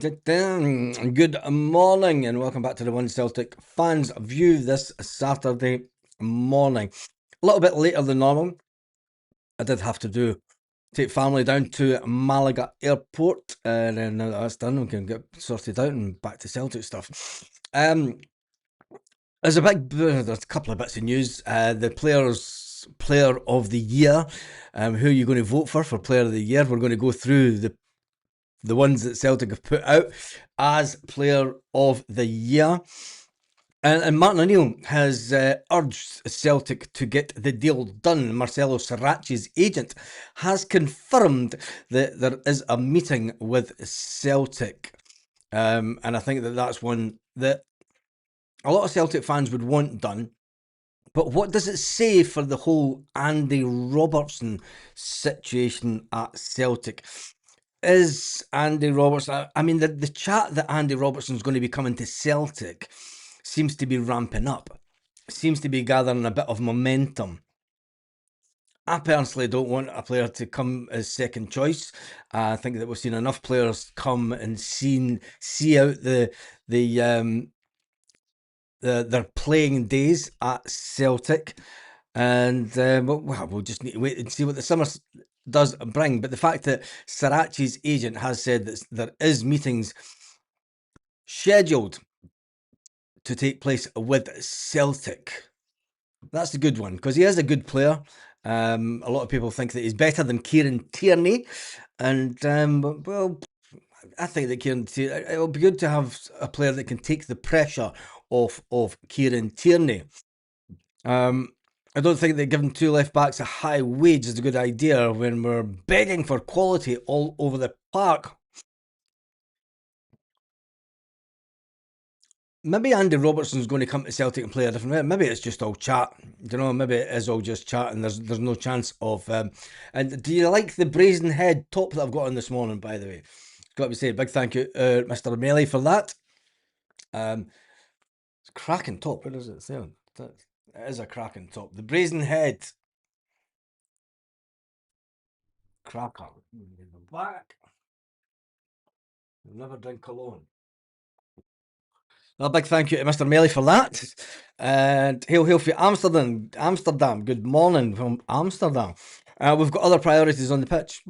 Good morning and welcome back to the One Celtic Fans View this Saturday morning. A little bit later than normal. I did have to take family down to Malaga Airport, and then now that that's done, we can get sorted out and back to Celtic stuff. There's a couple of bits of news. The player of the year. Who are you going to vote for player of the year? We're going to go through the ones that Celtic have put out as player of the year. And Martin O'Neill has urged Celtic to get the deal done. Marcelo Saracchi's agent has confirmed that there is a meeting with Celtic. And I think that that's one that a lot of Celtic fans would want done. But what does it say for the whole Andy Robertson situation at Celtic? Is Andy Robertson... I mean, the chat that Andy Robertson's going to be coming to Celtic seems to be ramping up. Seems to be gathering a bit of momentum. I personally don't want a player to come as second choice. I think that we've seen enough players come and see out their playing days at Celtic, and we'll just need to wait and see what the summer does bring. But the fact that Saracchi's agent has said that there is meetings scheduled to take place with Celtic, that's a good one, because he is a good player. A lot of people think that he's better than Kieran Tierney, and well, I think that it'll be good to have a player that can take the pressure off of Kieran Tierney. I don't think that giving two left backs a high wage is a good idea when we're begging for quality all over the park. Maybe Andy Robertson's going to come to Celtic and play a different way. Maybe it's just all chat. Maybe it is all just chat, and there's no chance of. And do you like the brazen head top that I've got on this morning? By the way, got to say, big thank you, Mr. Melly, for that. It's a cracking top. What does it say? It is a cracking top. The brazen head. Cracker. Back. You'll never drink cologne. A big thank you to Mr. Melly for that. And hail for Amsterdam. Good morning from Amsterdam. We've got other priorities on the pitch.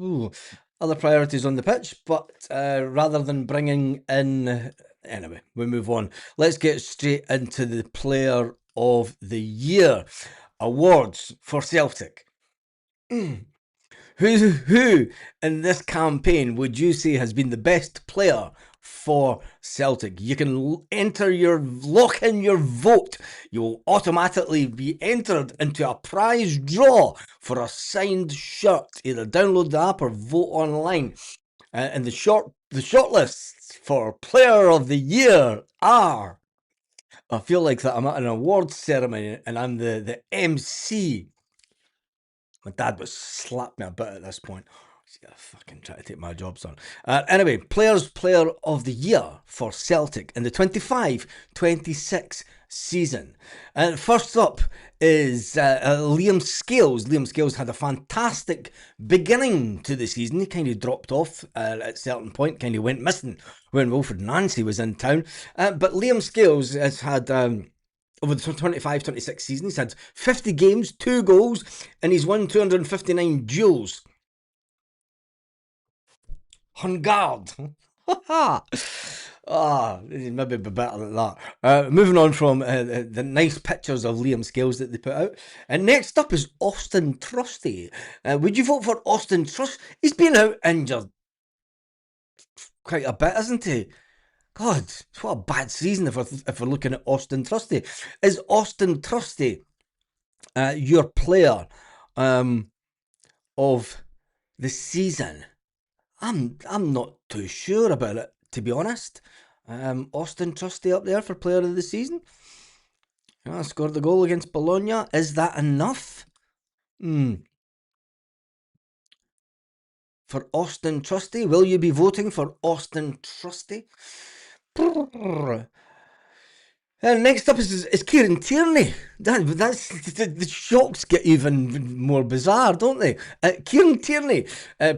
But rather than bringing in... Anyway, we move on. Let's get straight into the Player of the Year awards for Celtic. Who in this campaign would you say has been the best player for Celtic? You can lock in your vote. You'll automatically be entered into a prize draw for a signed shirt. Either download the app or vote online. And the shortlists for Player of the Year are... I feel like that I'm at an awards ceremony and I'm the MC. My dad would slap me a bit at this point. He's gonna fucking try to take my jobs on. Anyway, Player of the Year for Celtic in the 25-26 season. First up is Liam Scales. Liam Scales had a fantastic beginning to the season. He kind of dropped off at a certain point, kind of went missing when Wilfred Nancy was in town. But Liam Scales has had... over the 25-26 season, he's had 50 games, 2 goals, and he's won 259 duels. On guard. Maybe be better than that. Moving on from the nice pictures of Liam Scales that they put out. And next up is Austin Trusty. Would you vote for Austin Trusty? He's been out injured quite a bit, hasn't he? God, what a bad season if we're looking at Austin Trusty. Is Austin Trusty your player of the season? I'm not too sure about it, to be honest. Austin Trusty up there for player of the season. Scored the goal against Bologna. Is that enough? For Austin Trusty? Will you be voting for Austin Trusty? Next up is Kieran Tierney. That's the shocks get even more bizarre, don't they? Kieran Tierney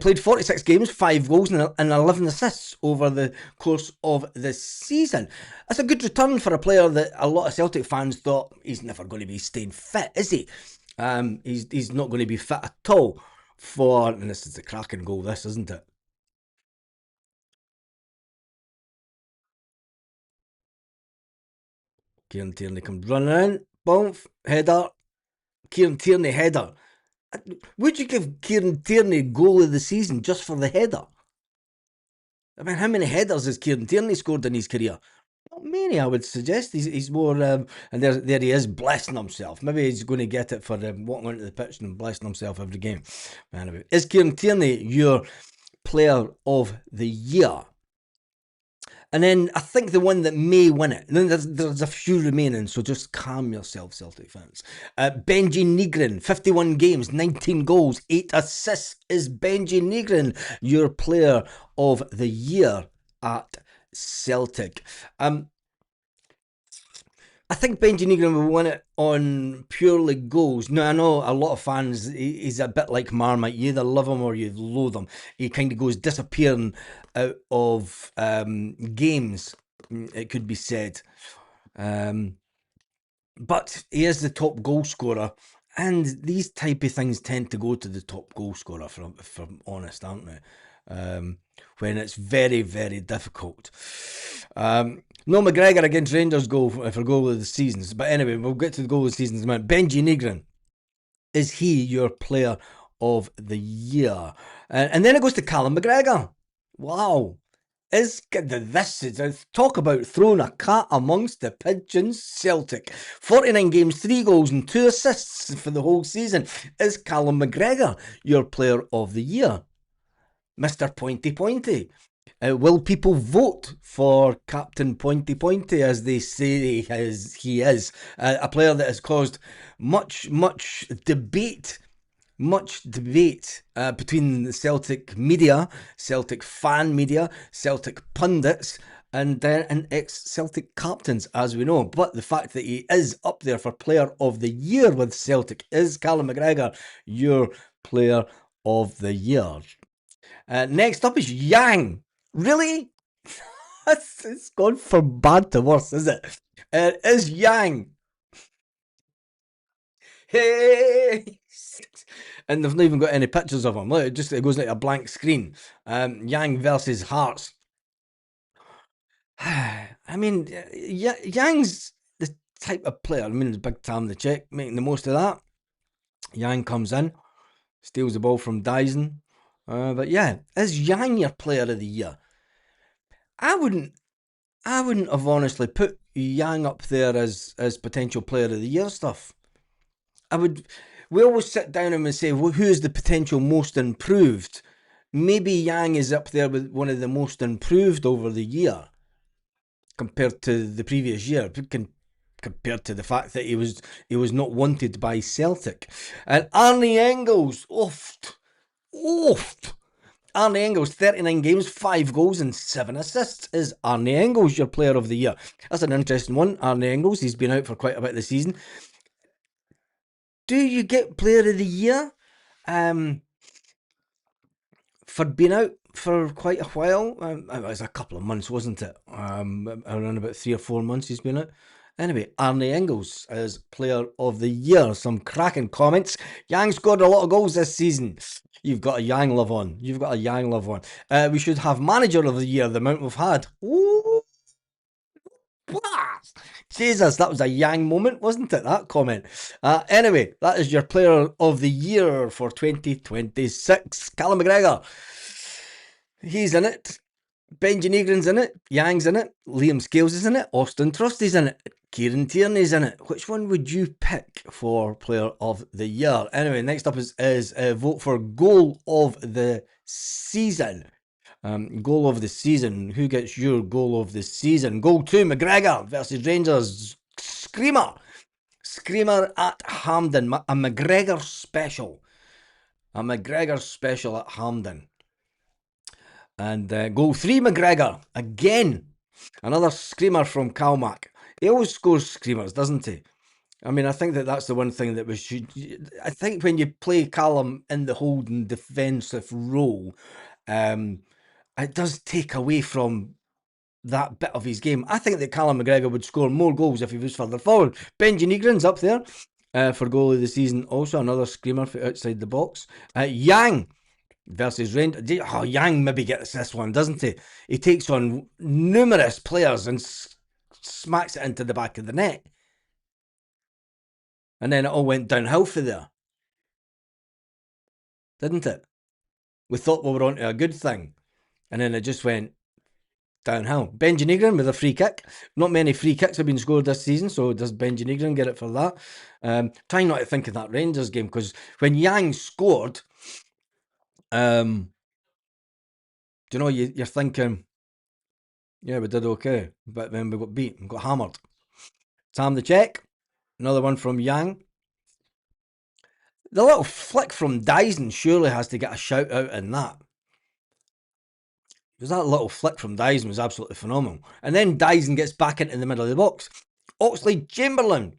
played 46 games, 5 goals and 11 assists over the course of the season. That's a good return for a player that a lot of Celtic fans thought he's never going to be staying fit, is he? He's not going to be fit at all for, and this is the cracking goal, this, isn't it? Kieran Tierney comes running in, boom, header. Kieran Tierney header. Would you give Kieran Tierney goal of the season just for the header? I mean, how many headers has Kieran Tierney scored in his career? Not many, I would suggest. He's more, and there he is, blessing himself. Maybe he's going to get it for walking onto the pitch and blessing himself every game. Anyway, is Kieran Tierney your player of the year? And then I think the one that may win it, and then there's a few remaining, so just calm yourself, Celtic fans. Benji Nigren, 51 games, 19 goals, 8 assists. Is Benji Nigren your player of the year at Celtic? I think Benji Nigren will win it on purely goals. Now, I know a lot of fans, he's a bit like Marmite. You either love him or you loathe him. He kind of goes disappearing out of games, it could be said. But he is the top goal scorer. And these type of things tend to go to the top goal scorer, if I'm honest, aren't they? When it's very, very difficult. No McGregor against Rangers goal for goal of the seasons. But anyway, we'll get to the goal of the seasons in a minute. Benji Nigren, is he your player of the year? And then it goes to Callum McGregor. Wow. This is talk about throwing a cat amongst the pigeons. Celtic, 49 games, 3 goals and 2 assists for the whole season. Is Callum McGregor your player of the year? Mr. Pointy Pointy. Will people vote for Captain Pointy Pointy, as they say he is? A player that has caused much debate between the Celtic media, Celtic fan media, Celtic pundits, and ex-Celtic captains, as we know. But the fact that he is up there for Player of the Year with Celtic, is Callum McGregor your Player of the Year? Next up is Yang. Really? It's gone from bad to worse, is it? Is Yang. Hey! And they've not even got any pictures of him. Look, it goes like a blank screen. Yang versus Hearts. I mean, Yang's the type of player. I mean, it's big time the check, making the most of that. Yang comes in, steals the ball from Dyson. But yeah, is Yang your player of the year? I wouldn't have honestly put Yang up there as potential player of the year stuff. We always sit down and we say, well, who is the potential most improved? Maybe Yang is up there with one of the most improved over the year compared to the previous year, compared to the fact that he was not wanted by Celtic. And Arnie Engels, oft. Arnie Engels, 39 games, 5 goals and 7 assists. Is Arnie Engels your player of the year? That's an interesting one. Arnie Engels, he's been out for quite a bit of the season. Do you get player of the year for being out for quite a while? It was a couple of months, wasn't it? Around about 3 or 4 months he's been out. Anyway, Arnie Engels as player of the year. Some cracking comments. Yang scored a lot of goals this season. You've got a Yang love on. We should have manager of the year, the amount we've had. Ooh. Jesus, that was a Yang moment, wasn't it? That comment. Anyway, that is your player of the year for 2026. Callum McGregor. He's in it. Benji Nigren's in it. Yang's in it. Liam Scales is in it. Austin Trusty's in it. Kieran Tierney's in it. Which one would you pick for player of the year? Anyway, next up is vote for goal of the season. Goal of the season. Who gets your goal of the season? Goal 2, McGregor versus Rangers. Screamer at Hampden. A McGregor special. A McGregor special at Hampden. And goal 3, McGregor. Again. Another screamer from Calmac. He always scores screamers, doesn't he? I mean, I think that's the one thing that we should. I think when you play Callum in the holding defensive role, um, it does take away from that bit of his game. I think that Callum McGregor would score more goals if he was further forward. Benji Negrin's up there for goal of the season. Also, another screamer for outside the box. Yang versus Rangers. Oh, Yang maybe gets this one, doesn't he? He takes on numerous players and smacks it into the back of the net. And then it all went downhill for there, didn't it? We thought we were onto a good thing. And then it just went downhill. Benji Negrin with a free kick. Not many free kicks have been scored this season, so does Benji Negrin get it for that? Trying not to think of that Rangers game, because when Yang scored, you know, you're thinking, yeah, we did okay, but then we got beat and got hammered. Sam the Czech, another one from Yang. The little flick from Dyson surely has to get a shout out in that. Because that little flick from Dyson was absolutely phenomenal. And then Dyson gets back into the middle of the box. Oxlade Chamberlain,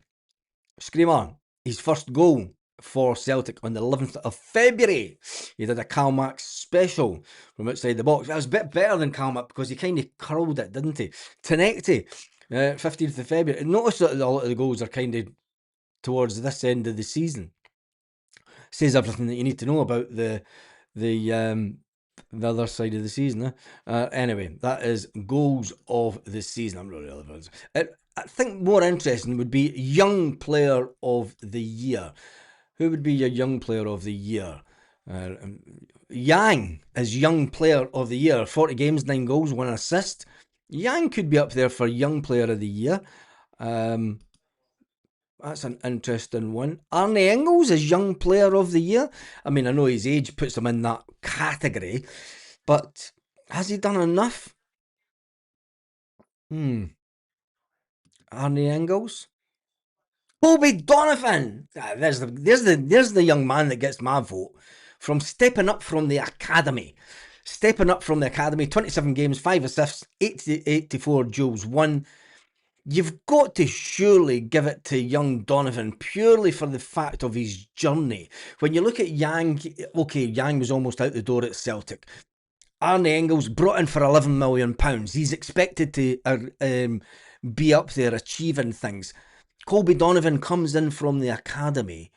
screamer, his first goal for Celtic on the 11th of February. He did a Cal Max special from outside the box. That was a bit better than Cal Max because he kind of curled it, didn't he? Tenecti, 15th of February. Notice that a lot of the goals are kind of towards this end of the season. Says everything that you need to know about the other side of the season. Anyway, that is goals of the season. I'm really relevant. I think more interesting would be young player of the year. Who would be your young player of the year? Yang is young player of the year. 40 games, 9 goals, 1 assist. Yang could be up there for young player of the year. That's an interesting one. Arne Engels is young player of the year. I mean, I know his age puts him in that category, but has he done enough? Arne Engels. Kobe Donovan. There's the young man that gets my vote. From stepping up from the academy. 27 games, 5 assists, 84 duels won. You've got to surely give it to young Donovan purely for the fact of his journey. When you look at Yang, okay, Yang was almost out the door at Celtic. Arne Engels brought in for £11 million. He's expected to be up there achieving things. Colby Donovan comes in from the academy,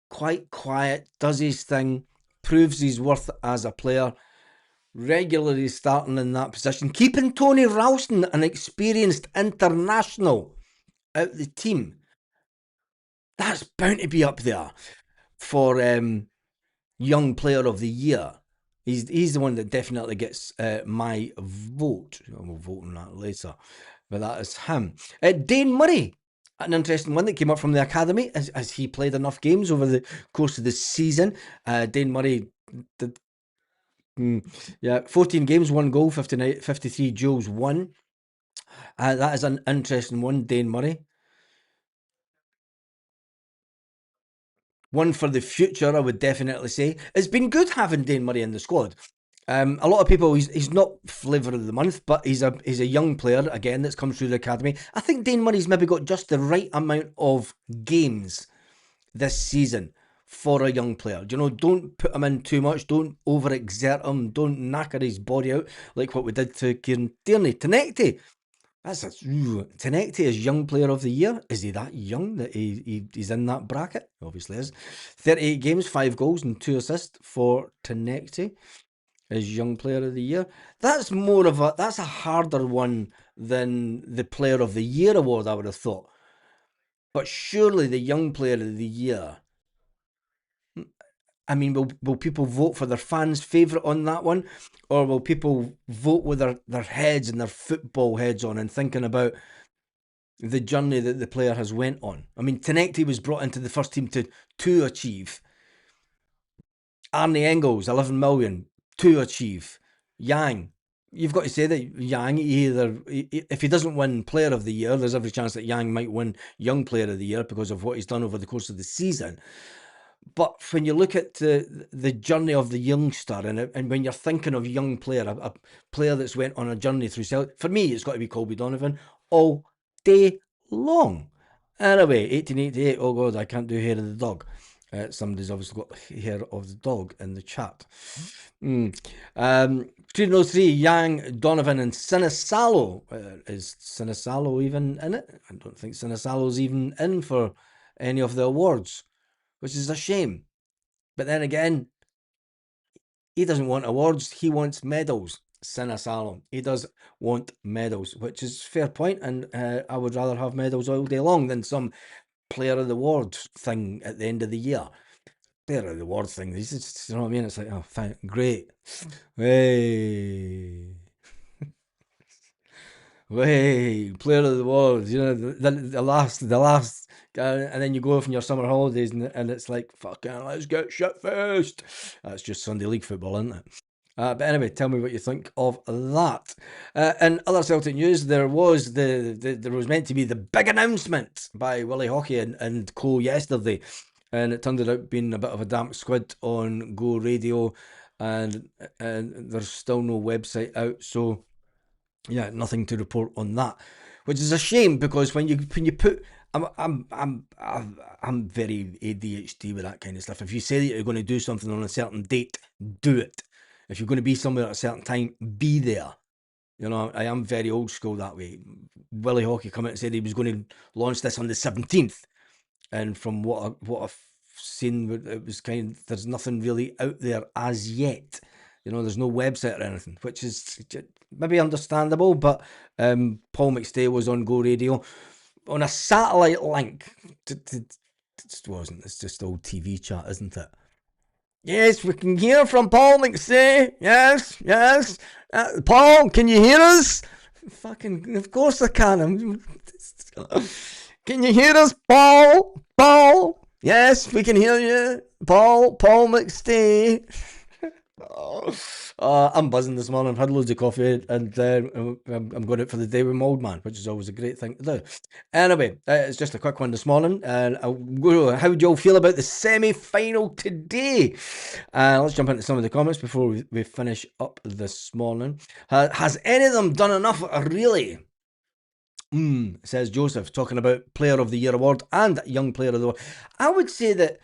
quite quiet, does his thing, proves his worth as a player, regularly starting in that position, keeping Tony Ralston, an experienced international, out the team. That's bound to be up there for young player of the year. He's the one that definitely gets my vote. We'll vote on that later, but that is him. Dane Murray, an interesting one that came up from the academy. As he played enough games over the course of the season. Dane Murray did 14 games, 1 goal, 53 duels won. That is an interesting one, Dane Murray. One for the future, I would definitely say. It's been good having Dane Murray in the squad. A lot of people, he's not flavour of the month, but he's a young player, again, that's come through the academy. I think Dane Murray's maybe got just the right amount of games this season for a young player. You know, don't put him in too much, don't overexert him, don't knacker his body out like what we did to Kieran Tierney. Tenecti, Tenecti is young player of the year. Is he that young that he's in that bracket? Obviously is. 38 games, 5 goals and 2 assists for Tenecti as young player of the year. That's a harder one than the player of the year award, I would have thought. But surely the young player of the year, I mean, will people vote for their fans' favourite on that one? Or will people vote with their heads and their football heads on and thinking about the journey that the player has went on? I mean, Tenecti was brought into the first team to achieve. Arne Engels, 11 million, to achieve. Yang, you've got to say that Yang, if he doesn't win player of the year, there's every chance that Yang might win young player of the year because of what he's done over the course of the season. But when you look at the journey of the youngster, and when you're thinking of young player, a player that's went on a journey through Celtic, for me, it's got to be Colby Donovan all day long. Anyway, 1888. Oh God, I can't do hair of the dog. Somebody's obviously got hair of the dog in the chat. 303, Yang, Donovan, and Sinisalo. Is Sinisalo even in it? I don't think Sinisalo's even in for any of the awards, which is a shame. But then again, he doesn't want awards, he wants medals. Sinisalo. He does want medals, which is fair point, and I would rather have medals all day long than some player of the award thing at the end of the year. Player of the award thing, you know what I mean? It's like, oh, fine, great. Hey. Way, player of the world, you know, the last, and then you go off on your summer holidays, and it's like, fucking, let's get shit faced. That's just Sunday League football, isn't it? But anyway, tell me what you think of that. In other Celtic news, there was there was meant to be the big announcement by Willie Hockey and Co yesterday, and it turned out being a bit of a damp squid on Go Radio, and there's still no website out, so yeah, nothing to report on that, which is a shame because when you put, I'm very ADHD with that kind of stuff. If you say that you're going to do something on a certain date, do it. If you're going to be somewhere at a certain time, be there. You know, I am very old school that way. Willie Hockey came out and said he was going to launch this on the 17th, and from what I've seen, it was there's nothing really out there as yet. You know, there's no website or anything, which is maybe understandable, but Paul McStay was on Go Radio on a satellite link. It just wasn't. It's just old TV chat, isn't it? Yes, we can hear from Paul McStay. Yes, yes. Paul, can you hear us? Fucking, of course I can. Can you hear us, Paul? Paul? Yes, we can hear you. Paul McStay. I'm buzzing this morning. I've had loads of coffee, and I'm going out for the day with my old man, which is always a great thing to do. Anyway, it's just a quick one this morning. How do you all feel about the semi-final today? Let's jump into some of the comments before we finish up this morning. Has any of them done enough, really? Says Joseph, talking about Player of the Year award and Young Player of the Year. I would say that,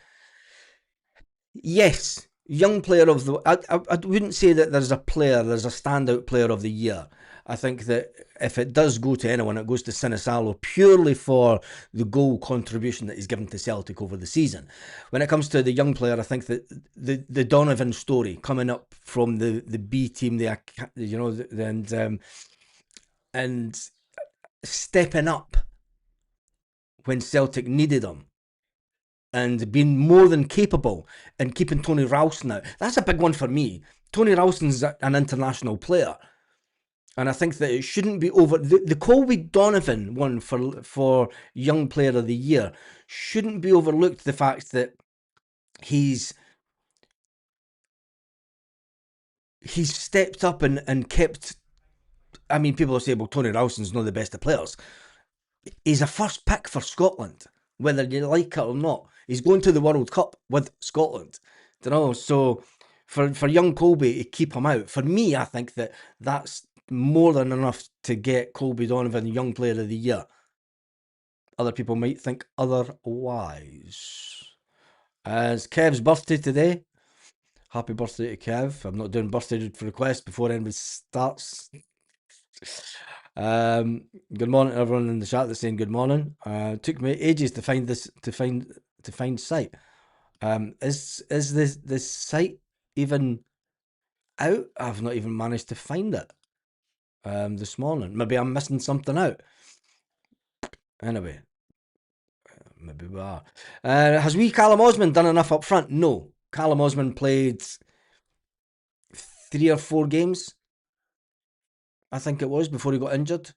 yes, Young Player of the... I wouldn't say that there's a standout Player of the Year. I think that if it does go to anyone, it goes to Sinisalo purely for the goal contribution that he's given to Celtic over the season. When it comes to the young player, I think that the Donovan story coming up from the B team, and stepping up when Celtic needed him, and being more than capable and keeping Tony Ralston out. That's a big one for me. Tony Ralston's an international player, and I think that it shouldn't be over. The Colby Donovan one for Young Player of the Year shouldn't be overlooked. The fact that he's stepped up and kept... I mean, people will say, well, Tony Ralston's not the best of players. He's a first pick for Scotland, whether you like it or not. He's going to the World Cup with Scotland, you know. So for young Colby to keep him out, for me, I think that that's more than enough to get Colby Donovan Young Player of the Year. Other people might think otherwise. It's Kev's birthday today. Happy birthday to Kev. I'm not doing birthday requests before anybody starts. Good morning to everyone in the chat that's saying good morning. It took me ages to find this to find site. Is this site even out? I've not even managed to find it this morning. Maybe I'm missing something out. Anyway, maybe we are. Has Callum Osman done enough up front? No. Callum Osman played 3 or 4 games, I think it was, before he got injured.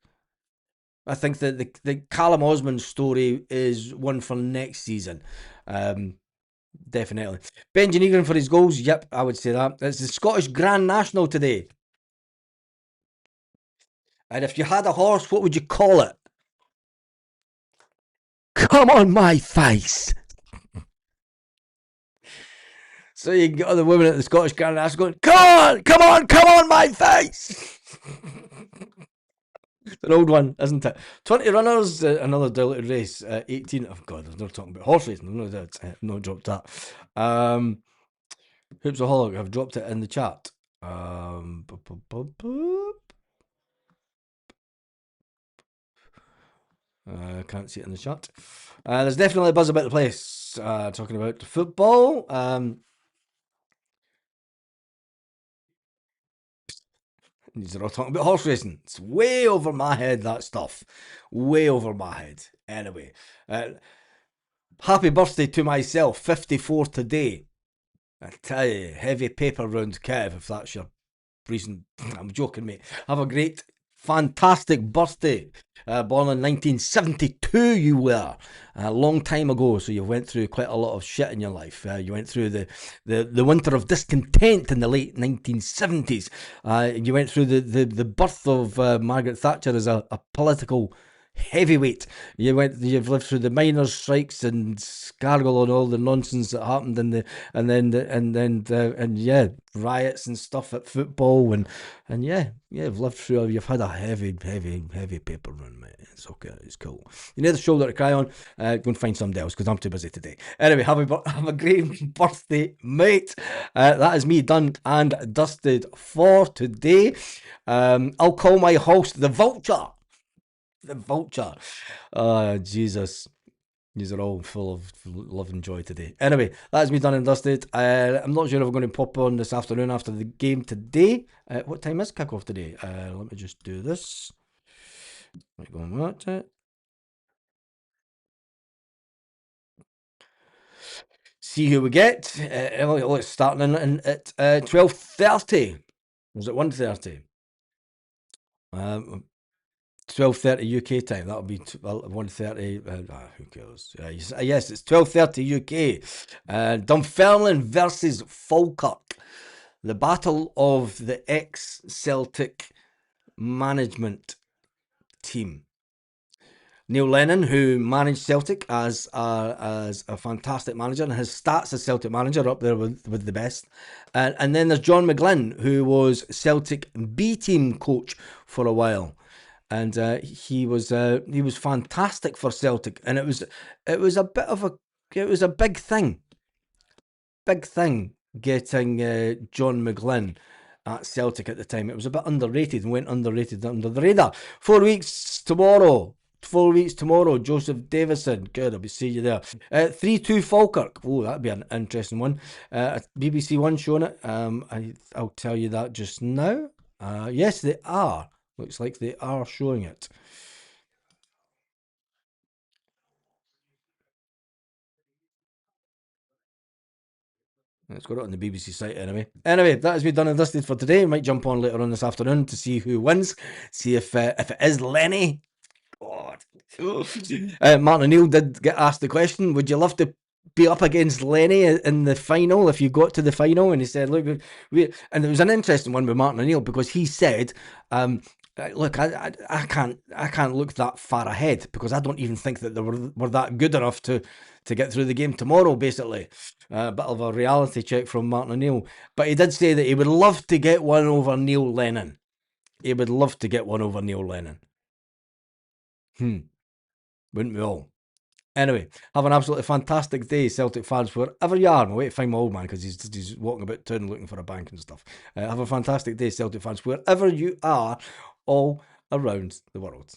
I think that the Callum Osman story is one for next season. Definitely. Benji Egan for his goals. Yep, I would say that. It's the Scottish Grand National today. And if you had a horse, what would you call it? Come on my face. So you get other women at the Scottish Grand National going, come on my face. An old one, isn't it? 20 runners, another diluted race. 18. Oh, God, I'm not talking about horse racing. No, that's not dropped that. Hoopsaholic, I've dropped it in the chat. Boop, boop, boop, boop. I can't see it in the chat. There's definitely a buzz about the place. Talking about football. These are all talking about horse racing. It's way over my head, that stuff. Way over my head. Anyway, happy birthday to myself, 54 today. I tell you, heavy paper round Kev, if that's your reason. I'm joking, mate. Have a great, fantastic birthday. Born in 1972, you were. A long time ago, so you went through quite a lot of shit in your life. You went through the winter of discontent in the late 1970s. You went through the birth of Margaret Thatcher as a political heavyweight. You've lived through the miners' strikes and Scargill and all the nonsense that happened in the and yeah, riots and stuff at football and yeah, you've lived through. You've had a heavy paper run, mate. It's okay. It's cool. You need a shoulder to cry on. Go and find somebody else because I'm too busy today. Anyway, have a great birthday, mate. That is me done and dusted for today. I'll call my host the Vulture. The Vulture. Oh, Jesus. These are all full of love and joy today. Anyway, that's me done and dusted. I'm not sure if I'm going to pop on this afternoon after the game today. What time is kickoff today? Let me just do this. Right, go and watch it. See who we get. It's starting at 12:30. Was it 1:30? 12:30 UK time. That'll be 1:30. Who cares? Yes, it's 12:30 UK. Dunfermline versus Falkirk. The battle of the ex-Celtic management team. Neil Lennon, who managed Celtic as a fantastic manager, and his stats as Celtic manager up there with the best. And then there's John McGlynn, who was Celtic B team coach for a while. And he was fantastic for Celtic, and it was a big thing getting John McGlynn at Celtic at the time. It was a bit underrated and went underrated under the radar. 4 weeks tomorrow. 4 weeks tomorrow, Joseph Davison. Good, I'll be seeing you there. 3-2 Falkirk. Oh, that'd be an interesting one. BBC One showing it. I'll tell you that just now. Yes, they are. Looks like they are showing it. It's got it on the BBC site anyway. Anyway, that has been done and dusted for today. Might jump on later on this afternoon to see who wins. See if it is Lenny. God. Martin O'Neill did get asked the question, would you love to be up against Lenny in the final if you got to the final? And he said, look, and it was an interesting one with Martin O'Neill because he said, look, I can't look that far ahead because I don't even think that they were that good enough to get through the game tomorrow, basically. A bit of a reality check from Martin O'Neill. But he did say that he would love to get one over Neil Lennon. He would love to get one over Neil Lennon. Wouldn't we all? Anyway, have an absolutely fantastic day, Celtic fans, wherever you are. I'm waiting to find my old man because he's walking about town looking for a bank and stuff. Have a fantastic day, Celtic fans, wherever you are, all around the world.